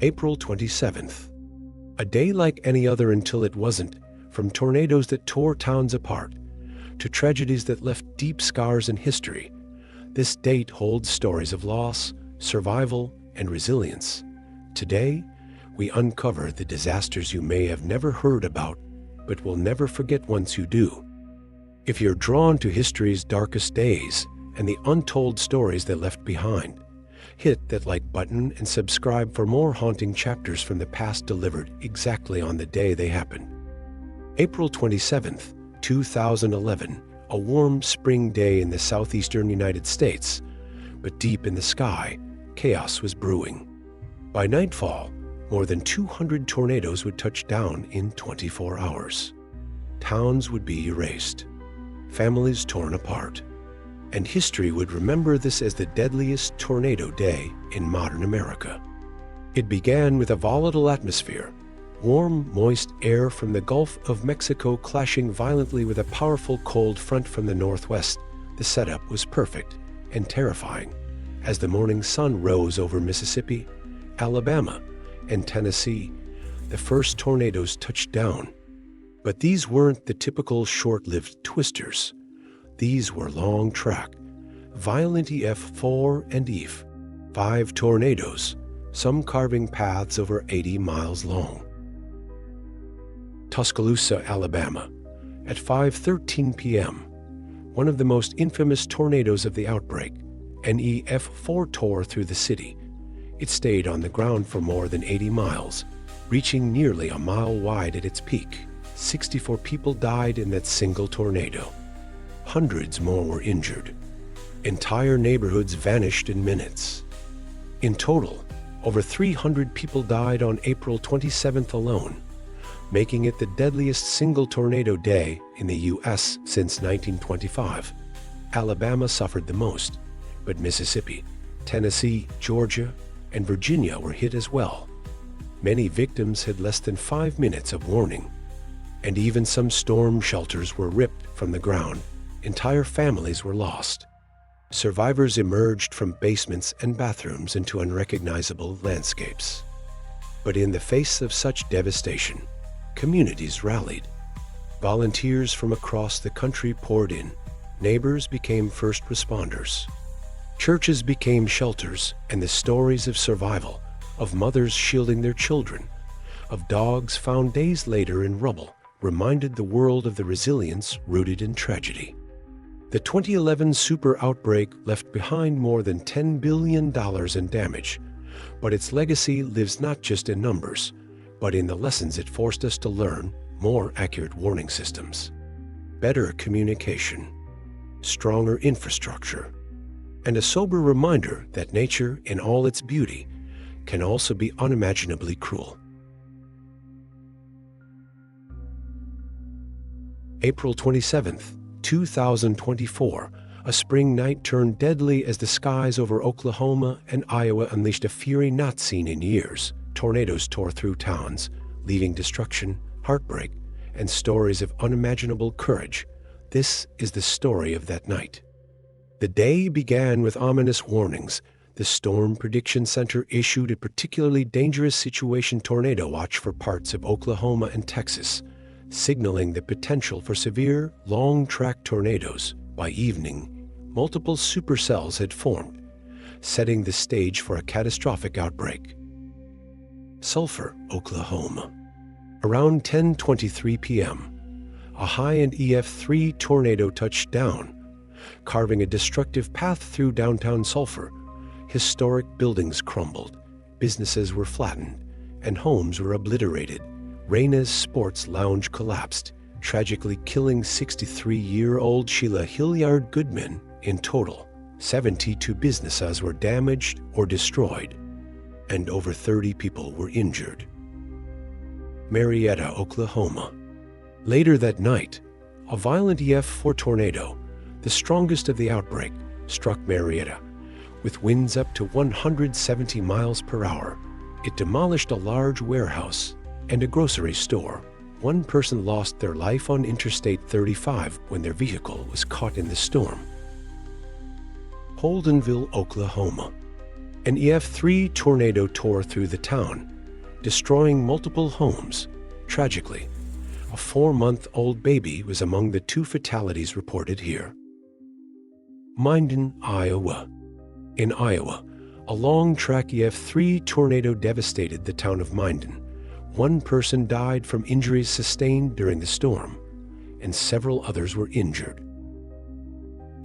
April 27th. A day like any other until it wasn't, from tornadoes that tore towns apart to tragedies that left deep scars in history. This date holds stories of loss, survival, and resilience. Today, we uncover the disasters you may have never heard about, but will never forget once you do. If you're drawn to history's darkest days and the untold stories they left behind, hit that like button and subscribe for more haunting chapters from the past delivered exactly on the day they happened. April 27th, 2011, a warm spring day in the southeastern United States, but deep in the sky, chaos was brewing. By nightfall, more than 200 tornadoes would touch down in 24 hours. Towns would be erased, families torn apart, and history would remember this as the deadliest tornado day in modern America. It began with a volatile atmosphere, warm, moist air from the Gulf of Mexico clashing violently with a powerful cold front from the northwest. The setup was perfect and terrifying as the morning sun rose over Mississippi, Alabama, and Tennessee. The first tornadoes touched down. But these weren't the typical short-lived twisters. These were long-track, violent EF4 and EF5 tornadoes, some carving paths over 80 miles long. Tuscaloosa, Alabama. At 5:13 p.m., one of the most infamous tornadoes of the outbreak, an EF4 tore through the city. It stayed on the ground for more than 80 miles, reaching nearly a mile wide at its peak. 64 people died in that single tornado. Hundreds more were injured. Entire neighborhoods vanished in minutes. In total, over 300 people died on April 27th alone, making it the deadliest single tornado day in the U.S. since 1925. Alabama suffered the most, but Mississippi, Tennessee, Georgia, and Virginia were hit as well. Many victims had less than 5 minutes of warning, and even some storm shelters were ripped from the ground. Entire families were lost. Survivors emerged from basements and bathrooms into unrecognizable landscapes. But in the face of such devastation, communities rallied. Volunteers from across the country poured in. Neighbors became first responders. Churches became shelters, and the stories of survival, of mothers shielding their children, of dogs found days later in rubble, reminded the world of the resilience rooted in tragedy. The 2011 super outbreak left behind more than $10 billion in damage, but its legacy lives not just in numbers, but in the lessons it forced us to learn: more accurate warning systems, better communication, stronger infrastructure, and a sober reminder that nature, in all its beauty, can also be unimaginably cruel. April 27th, 2024, a spring night turned deadly as the skies over Oklahoma and Iowa unleashed a fury not seen in years. Tornadoes tore through towns, leaving destruction, heartbreak, and stories of unimaginable courage. This is the story of that night. The day began with ominous warnings. The Storm Prediction Center issued a particularly dangerous situation tornado watch for parts of Oklahoma and Texas, signaling the potential for severe, long-track tornadoes. By evening, multiple supercells had formed, setting the stage for a catastrophic outbreak. Sulphur, Oklahoma. Around 10:23 p.m., a high-end EF3 tornado touched down, carving a destructive path through downtown Sulphur. Historic buildings crumbled, businesses were flattened, and homes were obliterated. Raina's Sports Lounge collapsed, tragically killing 63-year-old Sheila Hilliard Goodman. In total, 72 businesses were damaged or destroyed, and over 30 people were injured. Marietta, Oklahoma. Later that night, a violent EF4 tornado, the strongest of the outbreak, struck Marietta. With winds up to 170 miles per hour, it demolished a large warehouse and a grocery store. One person lost their life on Interstate 35 when their vehicle was caught in the storm. Holdenville, Oklahoma. An EF3 tornado tore through the town, destroying multiple homes. Tragically, a 4-month-old baby was among the 2 fatalities reported here. Minden, Iowa. In Iowa, a long-track EF3 tornado devastated the town of Minden. 1 person died from injuries sustained during the storm, and several others were injured.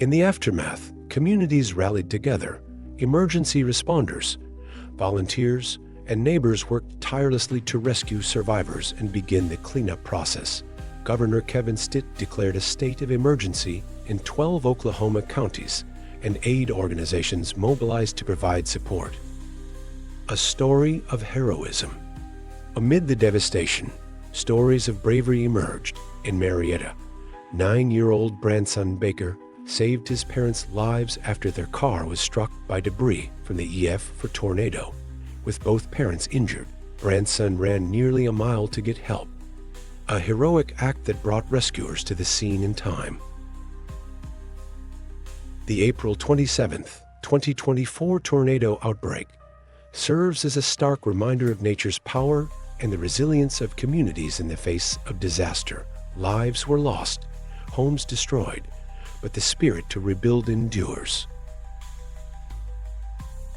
In the aftermath, communities rallied together. Emergency responders, volunteers, and neighbors worked tirelessly to rescue survivors and begin the cleanup process. Governor Kevin Stitt declared a state of emergency in 12 Oklahoma counties, and aid organizations mobilized to provide support. A story of heroism. Amid the devastation, stories of bravery emerged. In Marietta, 9-year-old Branson Baker saved his parents' lives after their car was struck by debris from the EF4 tornado. With both parents injured, Branson ran nearly a mile to get help. A heroic act that brought rescuers to the scene in time. The April 27, 2024 tornado outbreak serves as a stark reminder of nature's power and the resilience of communities in the face of disaster. Lives were lost, homes destroyed, but the spirit to rebuild endures.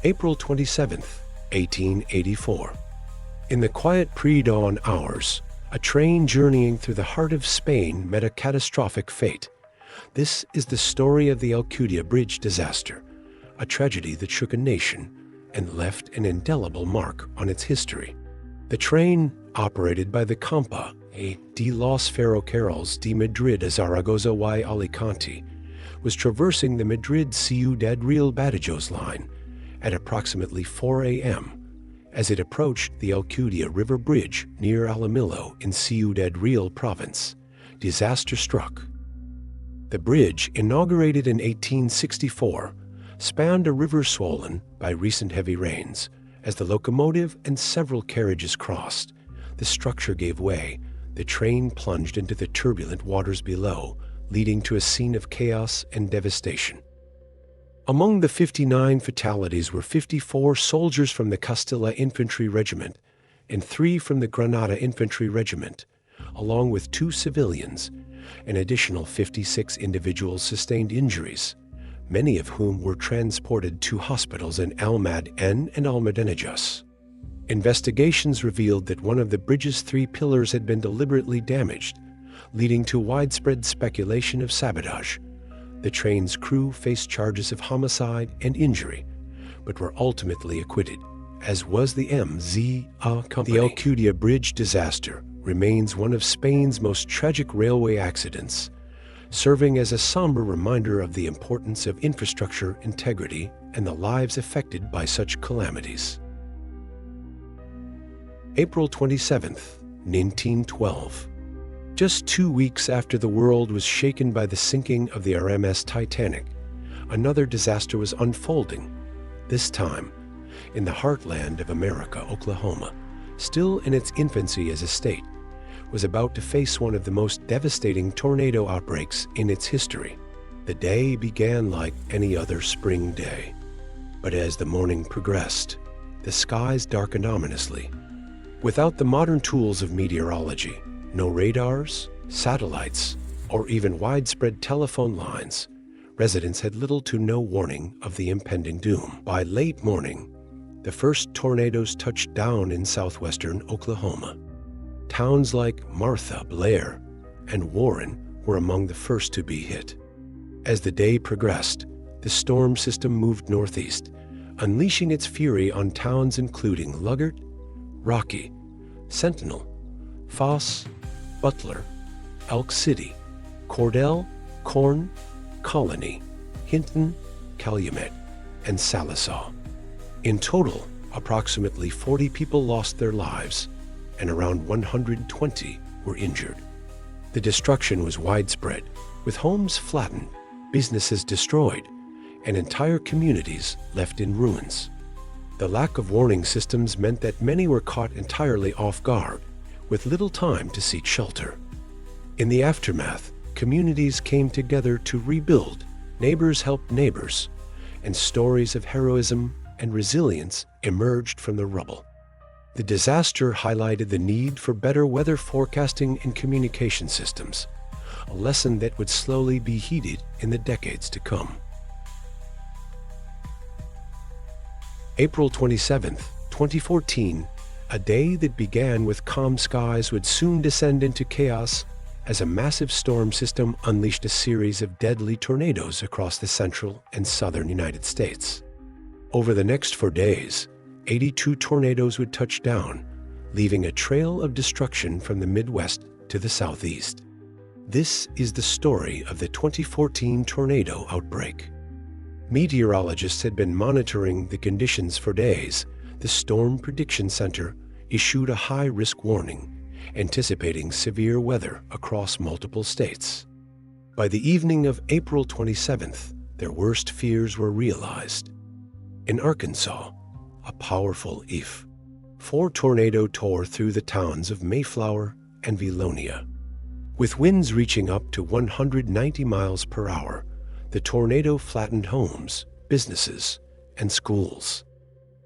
April 27, 1884. In the quiet pre-dawn hours, a train journeying through the heart of Spain met a catastrophic fate. This is the story of the Alcudia Bridge disaster, a tragedy that shook a nation and left an indelible mark on its history. The train, operated by the Compa de los Ferrocarriles de Madrid a Zaragoza y Alicante, was traversing the Madrid-Ciudad Real Badajoz line at approximately 4 a.m. As it approached the Alcudia River Bridge near Alamillo in Ciudad Real province, disaster struck. The bridge, inaugurated in 1864, spanned a river swollen by recent heavy rains. As the locomotive and several carriages crossed, the structure gave way. The train plunged into the turbulent waters below, leading to a scene of chaos and devastation. Among the 59 fatalities were 54 soldiers from the Castilla Infantry Regiment and 3 from the Granada Infantry Regiment, along with 2 civilians. An additional 56 individuals sustained injuries, many of whom were transported to hospitals in Almadén and Almadenillos. Investigations revealed that one of the bridge's 3 pillars had been deliberately damaged, leading to widespread speculation of sabotage. The train's crew faced charges of homicide and injury, but were ultimately acquitted, as was the MZA company. The Alcudia Bridge disaster remains one of Spain's most tragic railway accidents, serving as a somber reminder of the importance of infrastructure integrity and the lives affected by such calamities. April 27, 1912. Just 2 weeks after the world was shaken by the sinking of the RMS Titanic, another disaster was unfolding, this time in the heartland of America. Oklahoma, still in its infancy as a state, was about to face one of the most devastating tornado outbreaks in its history. The day began like any other spring day, but as the morning progressed, the skies darkened ominously. Without the modern tools of meteorology, no radars, satellites, or even widespread telephone lines, residents had little to no warning of the impending doom. By late morning, the first tornadoes touched down in southwestern Oklahoma. Towns like Martha, Blair, and Warren were among the first to be hit. As the day progressed, the storm system moved northeast, unleashing its fury on towns including Luggert, Rocky, Sentinel, Foss, Butler, Elk City, Cordell, Corn, Colony, Hinton, Calumet, and Salisaw. In total, approximately 40 people lost their lives, and around 120 were injured. The destruction was widespread, with homes flattened, businesses destroyed, and entire communities left in ruins. The lack of warning systems meant that many were caught entirely off guard, with little time to seek shelter. In the aftermath, communities came together to rebuild, neighbors helped neighbors, and stories of heroism and resilience emerged from the rubble. The disaster highlighted the need for better weather forecasting and communication systems, a lesson that would slowly be heeded in the decades to come. April 27, 2014, a day that began with calm skies would soon descend into chaos as a massive storm system unleashed a series of deadly tornadoes across the central and southern United States. Over the next 4 days, 82 tornadoes would touch down, leaving a trail of destruction from the Midwest to the Southeast. This is the story of the 2014 tornado outbreak. Meteorologists had been monitoring the conditions for days. The Storm Prediction Center issued a high-risk warning, anticipating severe weather across multiple states. By the evening of April 27th, their worst fears were realized. In Arkansas, a powerful EF4 tornado tore through the towns of Mayflower and Vilonia. With winds reaching up to 190 miles per hour, the tornado flattened homes, businesses, and schools.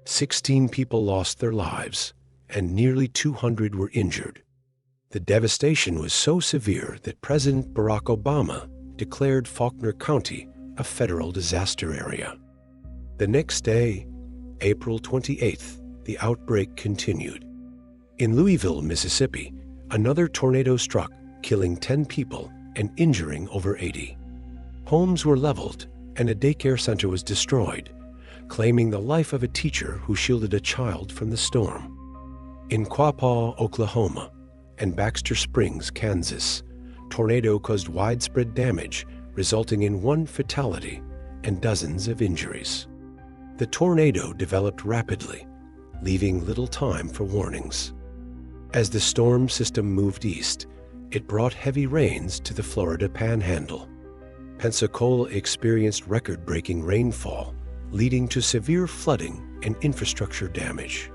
16 people lost their lives, and nearly 200 were injured. The devastation was so severe that President Barack Obama declared Faulkner County a federal disaster area. The next day, April 28th, the outbreak continued. In Louisville, Mississippi, another tornado struck, killing 10 people and injuring over 80. Homes were leveled, and a daycare center was destroyed, claiming the life of a teacher who shielded a child from the storm. In Quapaw, Oklahoma, and Baxter Springs, Kansas, tornado caused widespread damage, resulting in 1 fatality and dozens of injuries. The tornado developed rapidly, leaving little time for warnings. As the storm system moved east, it brought heavy rains to the Florida Panhandle. Pensacola experienced record-breaking rainfall, leading to severe flooding and infrastructure damage.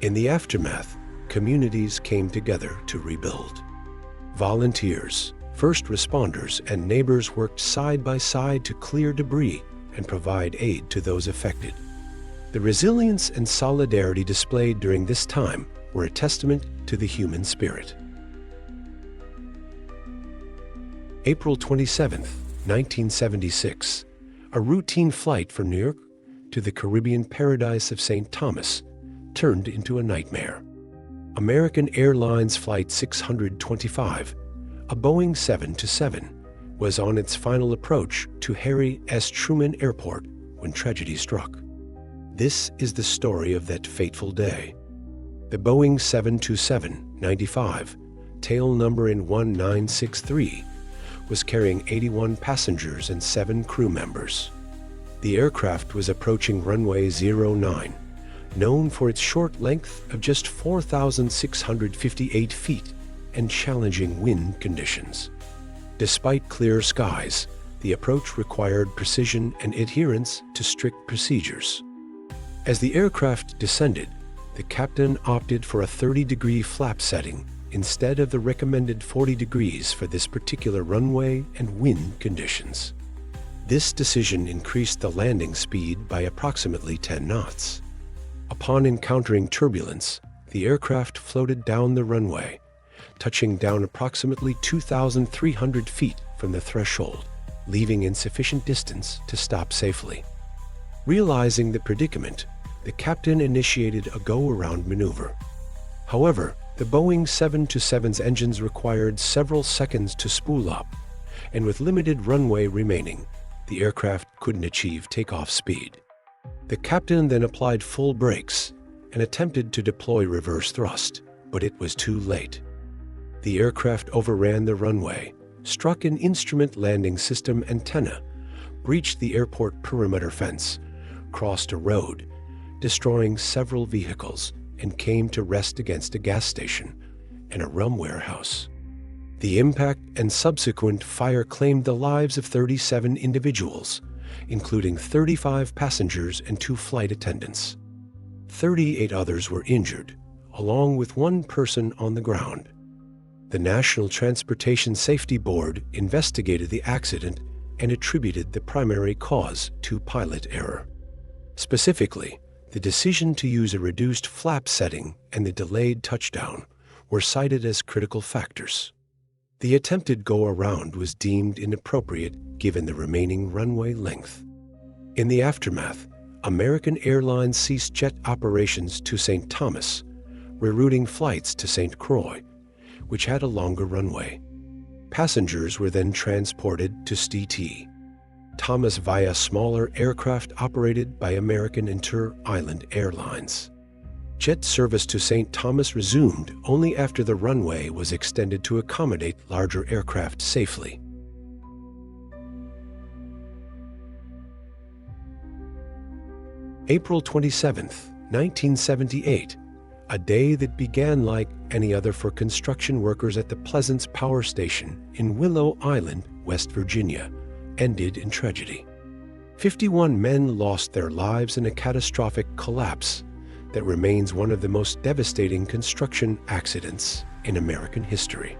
In the aftermath, communities came together to rebuild. Volunteers, first responders, and neighbors worked side by side to clear debris and provide aid to those affected. The resilience and solidarity displayed during this time were a testament to the human spirit. April 27, 1976, a routine flight from New York to the Caribbean paradise of St. Thomas turned into a nightmare. American Airlines Flight 625, a Boeing 727, was on its final approach to Harry S. Truman Airport when tragedy struck. This is the story of that fateful day. The Boeing 727-95, tail number in 1963, was carrying 81 passengers and 7 crew members. The aircraft was approaching runway 09, known for its short length of just 4,658 feet and challenging wind conditions. Despite clear skies, the approach required precision and adherence to strict procedures. As the aircraft descended, the captain opted for a 30-degree flap setting instead of the recommended 40 degrees for this particular runway and wind conditions. This decision increased the landing speed by approximately 10 knots. Upon encountering turbulence, the aircraft floated down the runway, touching down approximately 2,300 feet from the threshold, leaving insufficient distance to stop safely. Realizing the predicament, the captain initiated a go-around maneuver. However, the Boeing 727's engines required several seconds to spool up, and with limited runway remaining, the aircraft couldn't achieve takeoff speed. The captain then applied full brakes and attempted to deploy reverse thrust, but it was too late. The aircraft overran the runway, struck an instrument landing system antenna, breached the airport perimeter fence, crossed a road, destroying several vehicles, and came to rest against a gas station and a rum warehouse. The impact and subsequent fire claimed the lives of 37 individuals, including 35 passengers and 2 flight attendants. 38 others were injured, along with 1 person on the ground. The National Transportation Safety Board investigated the accident and attributed the primary cause to pilot error. Specifically, the decision to use a reduced flap setting and the delayed touchdown were cited as critical factors. The attempted go-around was deemed inappropriate given the remaining runway length. In the aftermath, American Airlines ceased jet operations to St. Thomas, rerouting flights to St. Croix, which had a longer runway. Passengers were then transported to St. Thomas via smaller aircraft operated by American Inter-Island Airlines. Jet service to St. Thomas resumed only after the runway was extended to accommodate larger aircraft safely. April 27, 1978, a day that began like any other for construction workers at the Pleasance Power Station in Willow Island, West Virginia, ended in tragedy. 51 men lost their lives in a catastrophic collapse that remains one of the most devastating construction accidents in American history.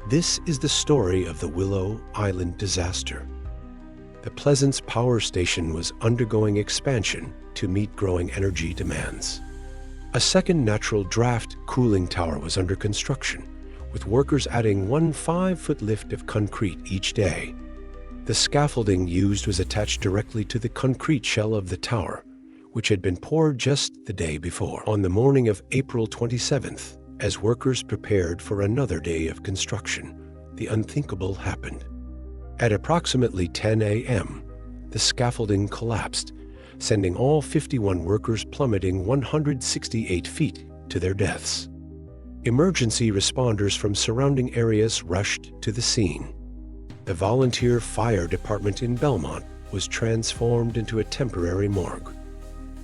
This is the story of the Willow Island disaster. The Pleasance Power Station was undergoing expansion to meet growing energy demands. A second natural draft cooling tower was under construction, with workers adding one 5-foot lift of concrete each day. The scaffolding used was attached directly to the concrete shell of the tower, which had been poured just the day before. On the morning of April 27th, as workers prepared for another day of construction, the unthinkable happened. At approximately 10 a.m., the scaffolding collapsed, sending all 51 workers plummeting 168 feet to their deaths. Emergency responders from surrounding areas rushed to the scene. The volunteer fire department in Belmont was transformed into a temporary morgue.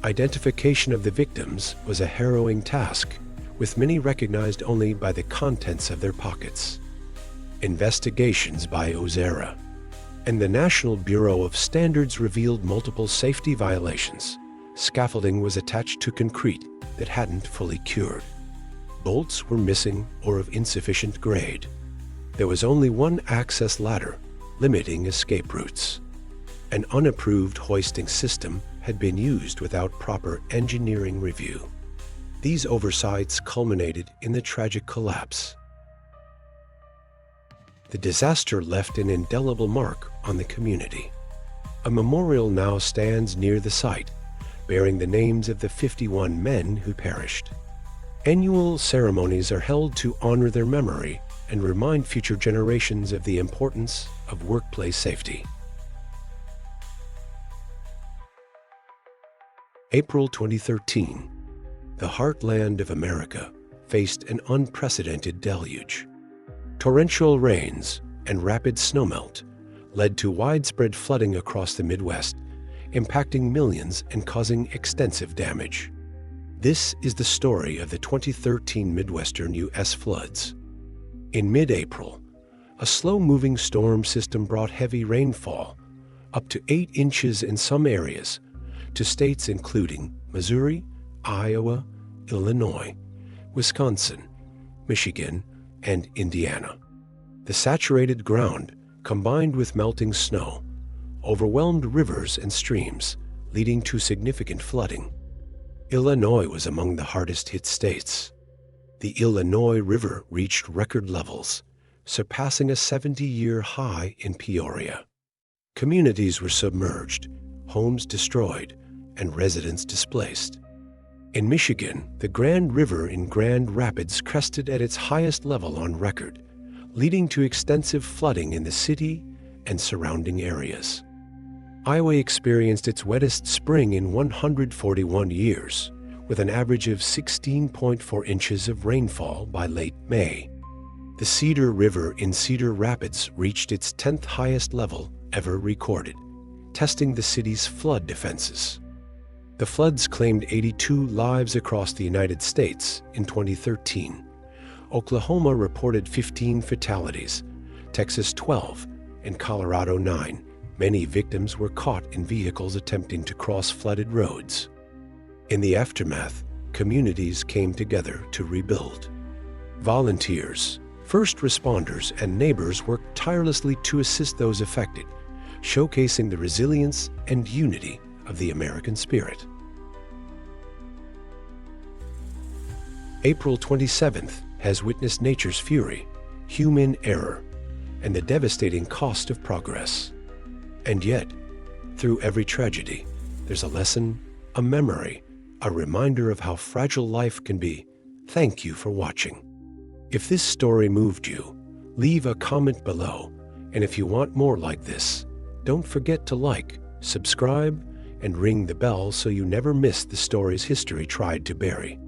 Identification of the victims was a harrowing task, with many recognized only by the contents of their pockets. Investigations by Ozera and the National Bureau of Standards revealed multiple safety violations. Scaffolding was attached to concrete that hadn't fully cured. Bolts were missing or of insufficient grade. There was only one access ladder, limiting escape routes. An unapproved hoisting system had been used without proper engineering review. These oversights culminated in the tragic collapse. The disaster left an indelible mark on the community. A memorial now stands near the site, bearing the names of the 51 men who perished. Annual ceremonies are held to honor their memory and remind future generations of the importance of workplace safety. April 2013. The heartland of America faced an unprecedented deluge. Torrential rains and rapid snowmelt led to widespread flooding across the Midwest, impacting millions and causing extensive damage. This is the story of the 2013 Midwestern U.S. floods. In mid-April, a slow-moving storm system brought heavy rainfall, up to 8 inches in some areas, to states including Missouri, Iowa, Illinois, Wisconsin, Michigan, and Indiana. The saturated ground, combined with melting snow, overwhelmed rivers and streams, leading to significant flooding. Illinois was among the hardest-hit states. The Illinois River reached record levels, surpassing a 70-year high in Peoria. Communities were submerged, homes destroyed, and residents displaced. In Michigan, the Grand River in Grand Rapids crested at its highest level on record, leading to extensive flooding in the city and surrounding areas. Iowa experienced its wettest spring in 141 years, with an average of 16.4 inches of rainfall by late May. The Cedar River in Cedar Rapids reached its 10th highest level ever recorded, testing the city's flood defenses. The floods claimed 82 lives across the United States in 2013. Oklahoma reported 15 fatalities, Texas 12, and Colorado 9. Many victims were caught in vehicles attempting to cross flooded roads. In the aftermath, communities came together to rebuild. Volunteers, first responders, and neighbors worked tirelessly to assist those affected, showcasing the resilience and unity of the American spirit. April 27th has witnessed nature's fury, human error, and the devastating cost of progress. And yet, through every tragedy, there's a lesson, a memory, a reminder of how fragile life can be. Thank you for watching. If this story moved you, leave a comment below. And if you want more like this, don't forget to like, subscribe, and ring the bell so you never miss the stories history tried to bury.